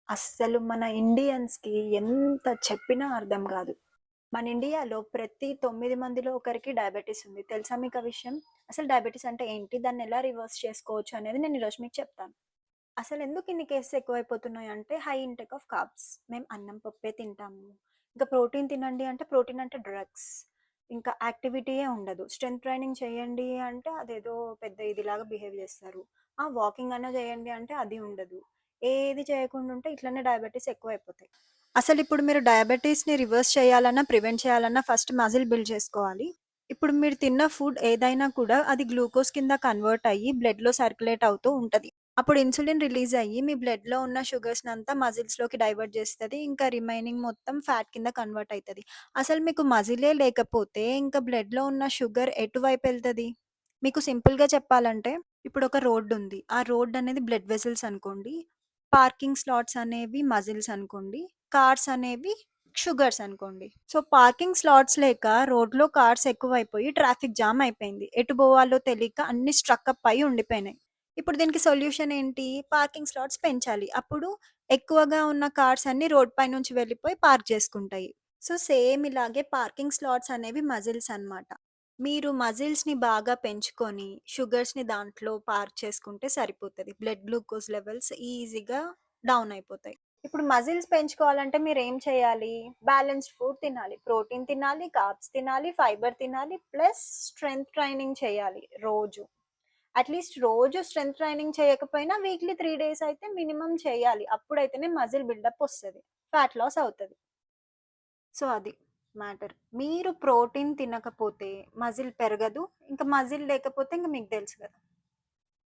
అస్సలు మన ఇండియన్స్‌కి ఎంత చెప్పినా అర్థం గాదు. మన ఇండియాలో ప్రతి 9 మందిలో ఒకరికి డయాబెటిస్ ఉంది. తెలుసా మీకా విషయం? అసలు డయాబెటిస్ అంటే ఏంటి? దాన్నెలా రివర్స్ చేసుకోవచ్చు అనేది నేను ఈరోజు మీకు చెప్తాను. అసలెందుకు ఇన్ని కేసెస్ ఎక్కువైపోతున్నాయంటే హై ఇంటేక్ ఆఫ్ కార్బ్స్. మేము అన్నం, పప్పే తింటాము. ఇంకా ప్రోటీన్ తినండి అంటే ప్రోటీన్ అంటే డ్రగ్స్. ఇంకా యాక్టివిటీయే ఉండదు. స్ట్రెంత్ ట్రైనింగ్ చేయండి అంటే అదేదో పెద్ద ఇదిలాగా బిహేవ్ చేస్తారు. వాకింగ్ అన్నా చేయండి అంటే అది ఉండదు. ఏది చేయకుండా ఉంటే ఇట్లనే డయాబెటిస్ ఎక్కువైపోతాయి. అసలిప్పుడు మీరు డయాబెటిస్‌ని రివర్స్ చేయాలన్నా, ప్రివెంట్ చేయాలన్నా ఫస్ట్ మజిల్ బిల్డ్ చేసుకోవాలి. ఇప్పుడు మీరు తిన్న ఫుడ్ ఏదైనా కూడా అది గ్లూకోజ్ కింద కన్వర్ట్ అయ్యి బ్లడ్‌లో సర్క్యులేట్ అవుతూ ఉంటది. అప్పుడు ఇన్సులిన్ రిలీజ్ అయ్యి మీ బ్లడ్‌లో ఉన్న షుగర్స్‌నంతా మజిల్స్‌లోకి డైవర్ట్ చేస్తది. ఇంకా రిమైనింగ్ మొత్తం ఫ్యాట్ కింద కన్వర్ట్ అయితది. అసలు మీకు మజిలే లేకపోతే ఇంకా బ్లడ్‌లో ఉన్న షుగర్ ఎటువైపు ఎళ్తది? మీకు సింపుల్‌గా చెప్పాలంటే ఇప్పుడు ఒక రోడ్ ఉంది. ఆ రోడ్ అనేది బ్లడ్ వెసెల్స్ అనుకోండి. పార్కింగ్ స్లాట్స్ అనేవి మజిల్స్ అనుకోండి. కార్స్ అనేవి షుగర్స్ అనుకోండి. సో, పార్కింగ్ స్లాట్స్ లేక రోడ్‌లో కార్స్ ఎక్కువైపోయి ట్రాఫిక్ జామ్ అయిపోయింది. ఎటు బోవాలో తెలీక అన్నీ స్ట్రక్ అప్ అయ్యి ఉండిపోయినాయి. ఇప్పుడు దీనికి సొల్యూషన్ ఏంటి? పార్కింగ్ స్లాట్స్ పెంచాలి. అప్పుడు ఎక్కువగా ఉన్న కార్స్ అన్నీ రోడ్ పైనుంచి వెళ్ళిపోయి పార్క్ చేసుకుంటాయి. సో, సేమ్ ఇలాగే పార్కింగ్ స్లాట్స్ అనేవి మజిల్స్ అన్నమాట. మీరు మజిల్స్‌ని బాగా పెంచుకొని, షుగర్స్‌ని దాంట్లో పార్క్ చేసుకుంటే సరిపోతది. బ్లడ్ గ్లూకోజ్ లెవెల్స్ ఈజీగా డౌన్ అయిపోతాయి. ఇప్పుడు మజిల్స్ పెంచుకోవాలంటే మీరేం చేయాలి? బ్యాలెన్స్‌డ్ ఫుడ్ తినాలి. ప్రోటీన్ తినాలి, కార్బ్స్ తినాలి, ఫైబర్ తినాలి, ప్లస్ స్ట్రెంత్ ట్రైనింగ్ చేయాలి రోజు. అట్‌లీస్ట్ రోజు స్ట్రెంత్ ట్రైనింగ్ చేయకపోయినా వీక్లీ 3 డేస్ అయితే మినిమమ్ చేయాలి. అప్పుడైతేనే మజిల్ బిల్డప్ ఒస్తది. ఫ్యాట్ లాస్ అవుతది. సో, అది మ్యాటర్. మీరు ప్రోటీన్ తినకపోతే మజిల్ పెరగదు. ఇంకా మజిల్ లేకపోతే ఇంక మీకు తెలుసు గదా!